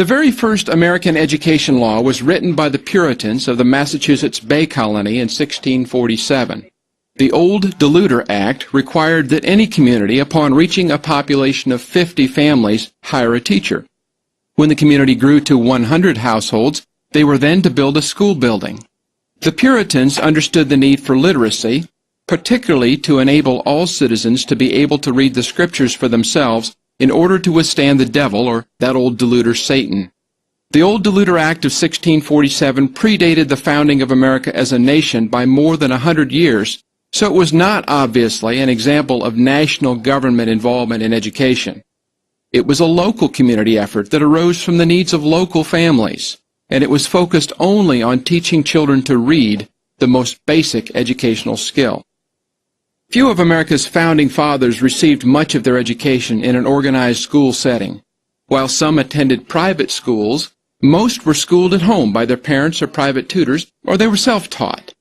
The very first American education law was written by the Puritans of the Massachusetts Bay Colony in 1647. The Old Deluder Act required that any community, upon reaching a population of 50 families, hire a teacher. When the community grew to 100 households, they were then to build a school building. The Puritans understood the need for literacy, particularly to enable all citizens to be able to read the Scriptures for themselves in order to withstand the devil, or that old deluder Satan. The Old Deluder Act of 1647 predated the founding of America as a nation by more than 100 years, so it was not obviously an example of national government involvement in education. It was a local community effort that arose from the needs of local families, and it was focused only on teaching children to read, the most basic educational skill. Few of America's founding fathers received much of their education in an organized school setting. While some attended private schools, most were schooled at home by their parents or private tutors, or they were self-taught.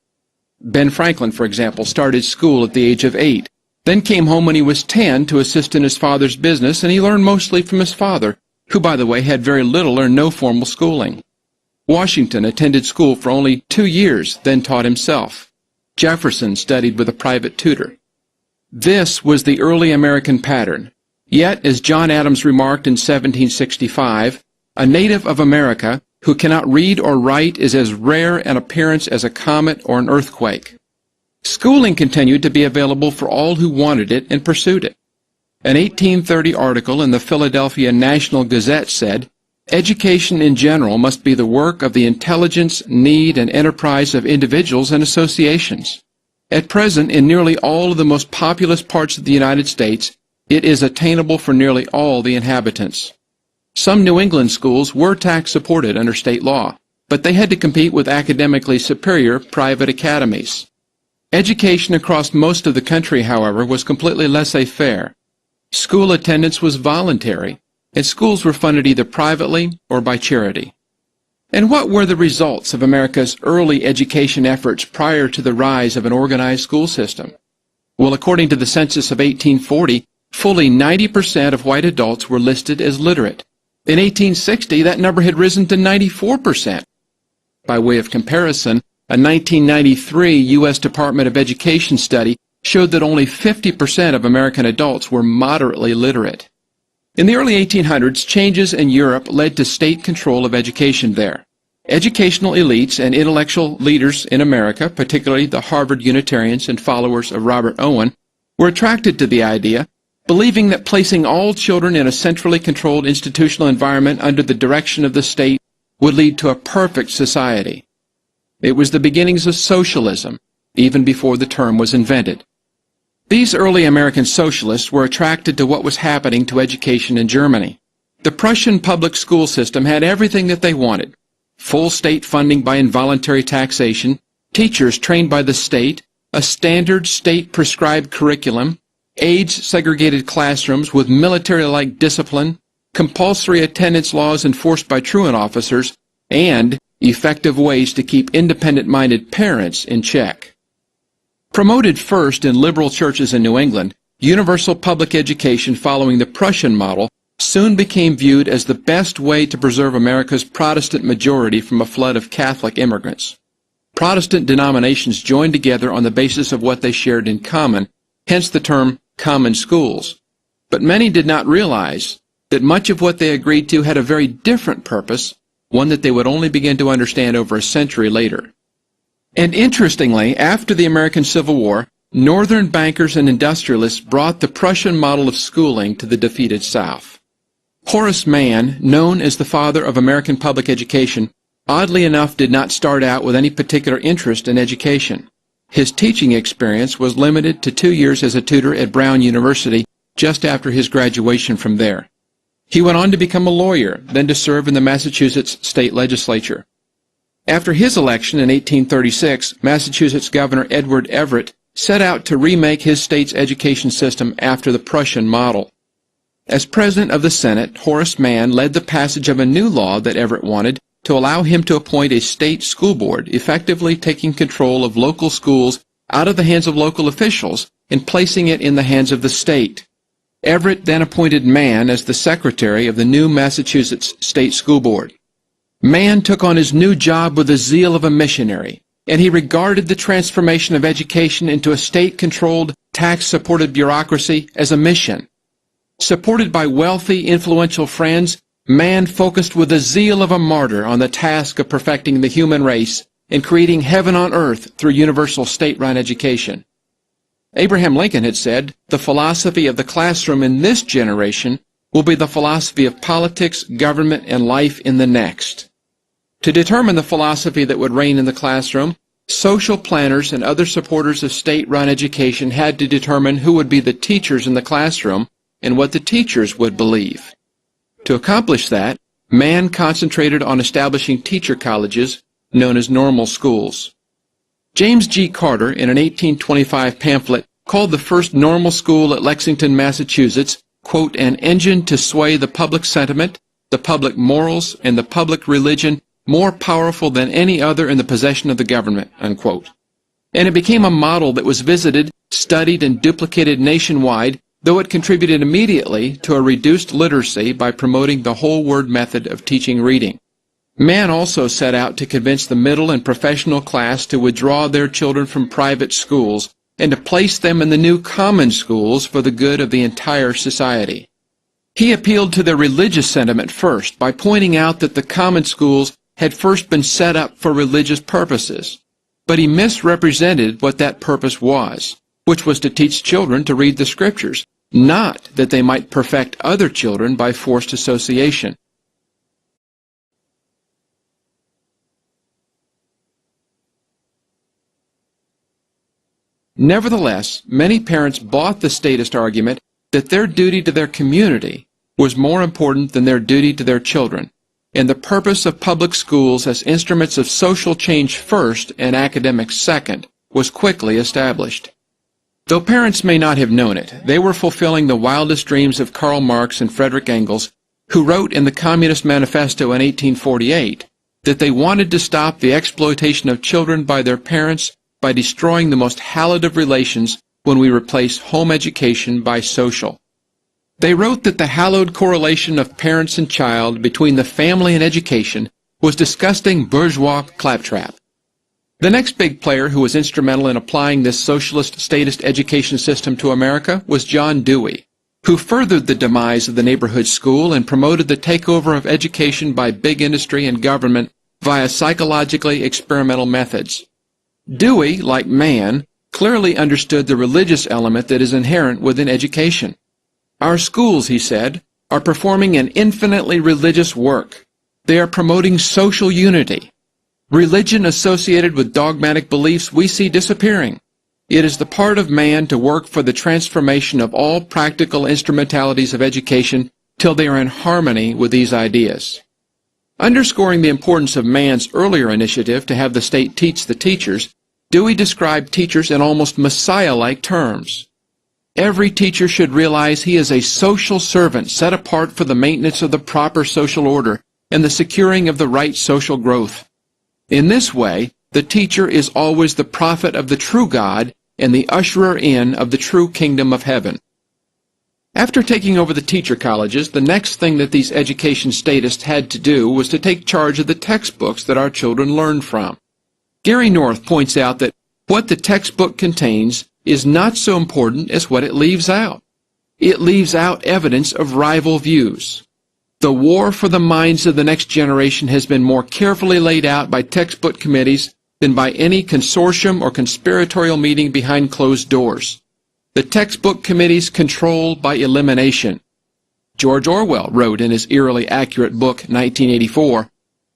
Ben Franklin, for example, started school at the age of 8, then came home when he was 10 to assist in his father's business, and he learned mostly from his father, who, by the way, had very little or no formal schooling. Washington attended school for only 2 years, then taught himself. Jefferson studied with a private tutor. This was the early American pattern. Yet, as John Adams remarked in 1765, a native of America who cannot read or write is as rare an appearance as a comet or an earthquake. Schooling continued to be available for all who wanted it and pursued it. An 1830 article in the Philadelphia National Gazette said, "Education in general must be the work of the intelligence, need, and enterprise of individuals and associations. At present, in nearly all of the most populous parts of the United States, it is attainable for nearly all the inhabitants." Some New England schools were tax-supported under state law, but they had to compete with academically superior private academies. Education across most of the country, however, was completely laissez-faire. School attendance was voluntary, and schools were funded either privately or by charity. And what were the results of America's early education efforts prior to the rise of an organized school system? Well, according to the census of 1840, fully 90% of white adults were listed as literate. In 1860, that number had risen to 94%. By way of comparison, a 1993 U.S. Department of Education study showed that only 50% of American adults were moderately literate. In the early 1800s, changes in Europe led to state control of education there. Educational elites and intellectual leaders in America, particularly the Harvard Unitarians and followers of Robert Owen, were attracted to the idea, believing that placing all children in a centrally controlled institutional environment under the direction of the state would lead to a perfect society. It was the beginnings of socialism, even before the term was invented. These early American socialists were attracted to what was happening to education in Germany. The Prussian public school system had everything that they wanted: full state funding by involuntary taxation, teachers trained by the state, a standard state-prescribed curriculum, age-segregated classrooms with military-like discipline, compulsory attendance laws enforced by truant officers, and effective ways to keep independent-minded parents in check. Promoted first in liberal churches in New England, universal public education following the Prussian model soon became viewed as the best way to preserve America's Protestant majority from a flood of Catholic immigrants. Protestant denominations joined together on the basis of what they shared in common, hence the term common schools. But many did not realize that much of what they agreed to had a very different purpose, one that they would only begin to understand over a century later. And interestingly, after the American Civil War, Northern bankers and industrialists brought the Prussian model of schooling to the defeated South. Horace Mann, known as the father of American public education, oddly enough did not start out with any particular interest in education. His teaching experience was limited to 2 years as a tutor at Brown University just after his graduation from there. He went on to become a lawyer, then to serve in the Massachusetts state legislature. After his election in 1836, Massachusetts Governor Edward Everett set out to remake his state's education system after the Prussian model. As president of the Senate, Horace Mann led the passage of a new law that Everett wanted to allow him to appoint a state school board, effectively taking control of local schools out of the hands of local officials and placing it in the hands of the state. Everett then appointed Mann as the secretary of the new Massachusetts State School Board. Mann took on his new job with the zeal of a missionary, and he regarded the transformation of education into a state-controlled, tax-supported bureaucracy as a mission. Supported by wealthy, influential friends, Mann focused with the zeal of a martyr on the task of perfecting the human race and creating heaven on earth through universal state-run education. Abraham Lincoln had said, "The philosophy of the classroom in this generation will be the philosophy of politics, government, and life in the next." To determine the philosophy that would reign in the classroom, social planners and other supporters of state-run education had to determine who would be the teachers in the classroom and what the teachers would believe. To accomplish that, Mann concentrated on establishing teacher colleges known as normal schools. James G. Carter, in an 1825 pamphlet, called the first normal school at Lexington, Massachusetts, quote, "an engine to sway the public sentiment, the public morals, and the public religion more powerful than any other in the possession of the government," unquote. And it became a model that was visited, studied, and duplicated nationwide, though it contributed immediately to a reduced literacy by promoting the whole word method of teaching reading. Mann also set out to convince the middle and professional class to withdraw their children from private schools and to place them in the new common schools for the good of the entire society. He appealed to their religious sentiment first by pointing out that the common schools had first been set up for religious purposes, but he misrepresented what that purpose was, which was to teach children to read the Scriptures, not that they might perfect other children by forced association. Nevertheless, many parents bought the statist argument that their duty to their community was more important than their duty to their children, and the purpose of public schools as instruments of social change first and academics second was quickly established. Though parents may not have known it, they were fulfilling the wildest dreams of Karl Marx and Frederick Engels, who wrote in the Communist Manifesto in 1848 that they wanted to stop the exploitation of children by their parents by destroying the most hallowed of relations when we replace home education by social. They wrote that the hallowed correlation of parents and child between the family and education was disgusting bourgeois claptrap. The next big player who was instrumental in applying this socialist statist education system to America was John Dewey, who furthered the demise of the neighborhood school and promoted the takeover of education by big industry and government via psychologically experimental methods. Dewey, like Mann, clearly understood the religious element that is inherent within education. Our schools, he said, are performing an infinitely religious work. They are promoting social unity. Religion associated with dogmatic beliefs we see disappearing. It is the part of man to work for the transformation of all practical instrumentalities of education till they are in harmony with these ideas. Underscoring the importance of Mann's earlier initiative to have the state teach the teachers, Dewey described teachers in almost Messiah-like terms. Every teacher should realize he is a social servant set apart for the maintenance of the proper social order and the securing of the right social growth. In this way, the teacher is always the prophet of the true God and the usherer in of the true kingdom of heaven. After taking over the teacher colleges, the next thing that these education statists had to do was to take charge of the textbooks that our children learned from. Gary North points out that what the textbook contains is not so important as what it leaves out. It leaves out evidence of rival views. The war for the minds of the next generation has been more carefully laid out by textbook committees than by any consortium or conspiratorial meeting behind closed doors. The textbook committees control by elimination. George Orwell wrote in his eerily accurate book, 1984,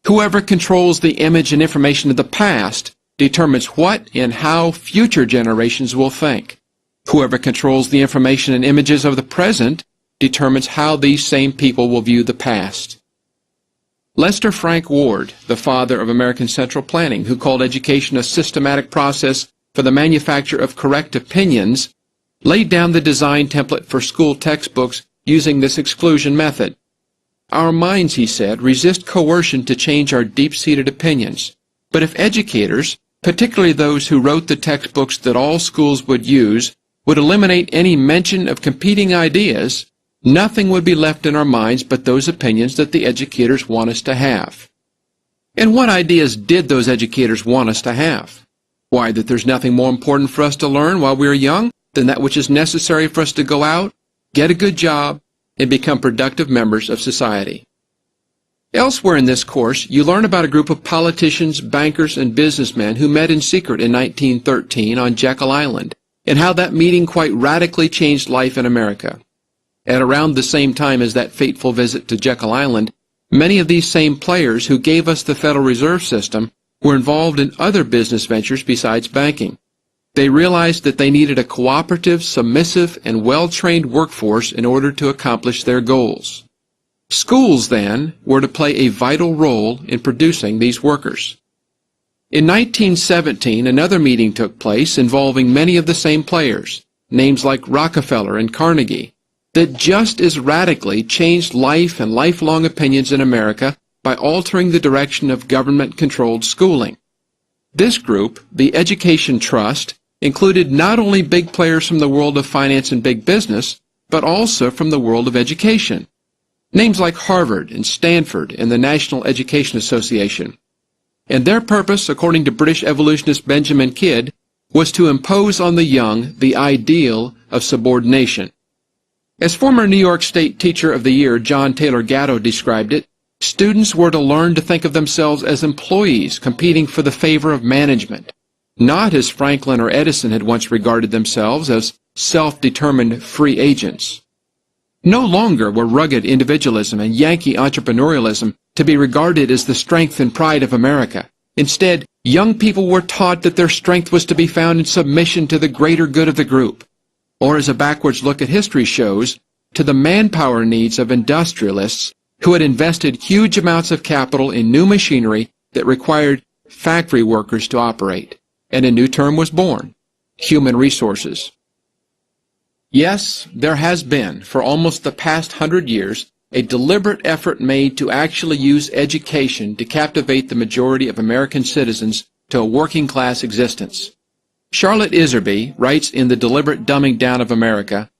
"Whoever controls the image and information of the past determines what and how future generations will think. Whoever controls the information and images of the present determines how these same people will view the past." Lester Frank Ward, the father of American Central Planning, who called education a systematic process for the manufacture of correct opinions, laid down the design template for school textbooks using this exclusion method. Our minds, he said, resist coercion to change our deep-seated opinions. But if educators, particularly those who wrote the textbooks that all schools would use, would eliminate any mention of competing ideas, nothing would be left in our minds but those opinions that the educators want us to have. And what ideas did those educators want us to have? Why, that there's nothing more important for us to learn while we are young than that which is necessary for us to go out, get a good job, and become productive members of society. Elsewhere in this course, you learn about a group of politicians, bankers, and businessmen who met in secret in 1913 on Jekyll Island, and how that meeting quite radically changed life in America. At around the same time as that fateful visit to Jekyll Island, many of these same players who gave us the Federal Reserve System were involved in other business ventures besides banking. They realized that they needed a cooperative, submissive, and well-trained workforce in order to accomplish their goals. Schools, then, were to play a vital role in producing these workers. In 1917, another meeting took place involving many of the same players, names like Rockefeller and Carnegie, that just as radically changed life and lifelong opinions in America by altering the direction of government-controlled schooling. This group, the Education Trust, included not only big players from the world of finance and big business, but also from the world of education. Names like Harvard and Stanford and the National Education Association. And their purpose, according to British evolutionist Benjamin Kidd, was to impose on the young the ideal of subordination. As former New York State Teacher of the Year John Taylor Gatto described it, students were to learn to think of themselves as employees competing for the favor of management, not as Franklin or Edison had once regarded themselves as self-determined free agents. No longer were rugged individualism and Yankee entrepreneurialism to be regarded as the strength and pride of America. Instead, young people were taught that their strength was to be found in submission to the greater good of the group, or as a backwards look at history shows, to the manpower needs of industrialists who had invested huge amounts of capital in new machinery that required factory workers to operate. And a new term was born: human resources. Yes, there has been, for almost the past 100 years, a deliberate effort made to actually use education to captivate the majority of American citizens to a working-class existence. Charlotte Iserby writes in The Deliberate Dumbing Down of America,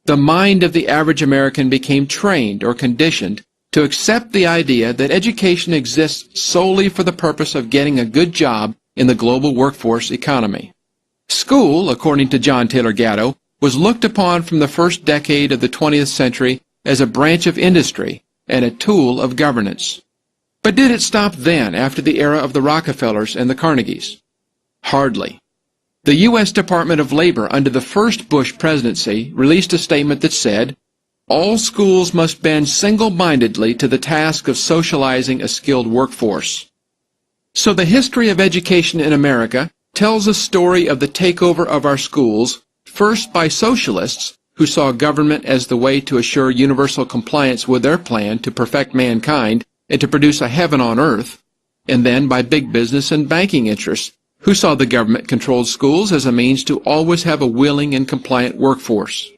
"The mind of the average American became trained or conditioned to accept the idea that education exists solely for the purpose of getting a good job in the global workforce economy." School, according to John Taylor Gatto, was looked upon from the first decade of the 20th century as a branch of industry and a tool of governance. But did it stop then, after the era of the Rockefellers and the Carnegies? Hardly. The U.S. Department of Labor under the first Bush presidency released a statement that said, "All schools must bend single-mindedly to the task of socializing a skilled workforce." So the history of education in America tells a story of the takeover of our schools, first by socialists who saw government as the way to assure universal compliance with their plan to perfect mankind and to produce a heaven on earth, and then by big business and banking interests who saw the government-controlled schools as a means to always have a willing and compliant workforce.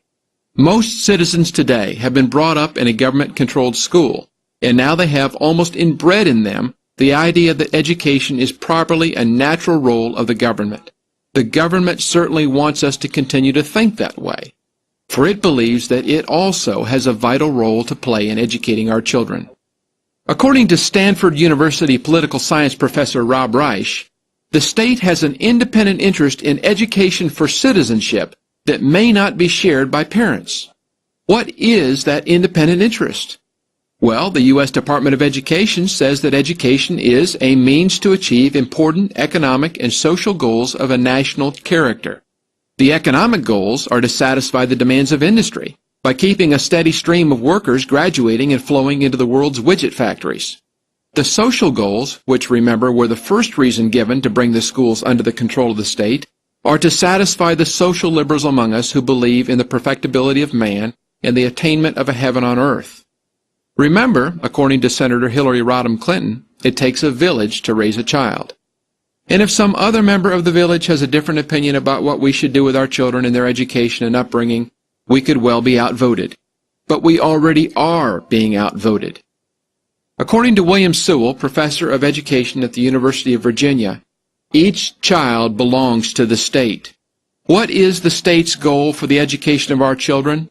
Most citizens today have been brought up in a government-controlled school, and now they have almost inbred in them the idea that education is properly a natural role of the government. The government certainly wants us to continue to think that way, for it believes that it also has a vital role to play in educating our children. According to Stanford University political science professor Rob Reich, the state has an independent interest in education for citizenship that may not be shared by parents. What is that independent interest? Well, the U.S. Department of Education says that education is a means to achieve important economic and social goals of a national character. The economic goals are to satisfy the demands of industry by keeping a steady stream of workers graduating and flowing into the world's widget factories. The social goals, which remember were the first reason given to bring the schools under the control of the state, are to satisfy the social liberals among us who believe in the perfectibility of man and the attainment of a heaven on earth. Remember, according to Senator Hillary Rodham Clinton, it takes a village to raise a child. And if some other member of the village has a different opinion about what we should do with our children and their education and upbringing, we could well be outvoted. But we already are being outvoted. According to William Sewell, professor of education at the University of Virginia, each child belongs to the state. What is the state's goal for the education of our children?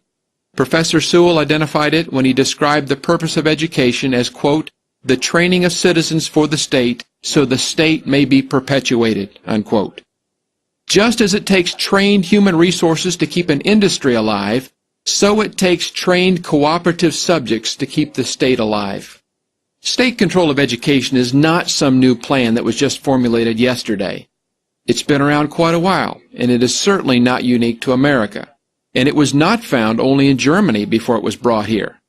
Professor Sewell identified it when he described the purpose of education as, quote, the training of citizens for the state so the state may be perpetuated, unquote. Just as it takes trained human resources to keep an industry alive, so it takes trained cooperative subjects to keep the state alive. State control of education is not some new plan that was just formulated yesterday. It's been around quite a while, and it is certainly not unique to America. And it was not found only in Germany before it was brought here.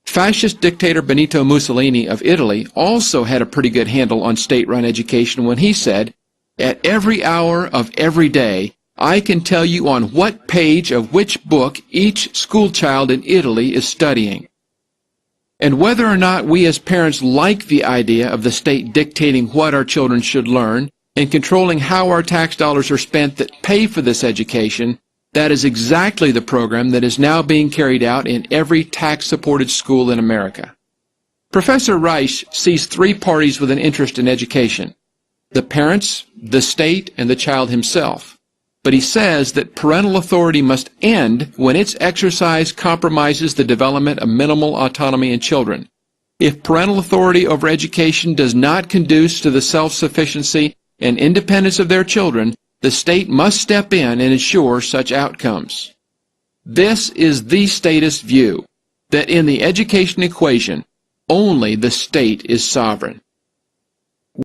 Fascist dictator Benito Mussolini of Italy also had a pretty good handle on state-run education when he said, "At every hour of every day, I can tell you on what page of which book each schoolchild in Italy is studying." And whether or not we as parents like the idea of the state dictating what our children should learn and controlling how our tax dollars are spent that pay for this education, that is exactly the program that is now being carried out in every tax-supported school in America. Professor Reich sees three parties with an interest in education: the parents, the state, and the child himself. But he says that parental authority must end when its exercise compromises the development of minimal autonomy in children. If parental authority over education does not conduce to the self-sufficiency and independence of their children, the state must step in and ensure such outcomes. This is the statist view, that in the education equation, only the state is sovereign.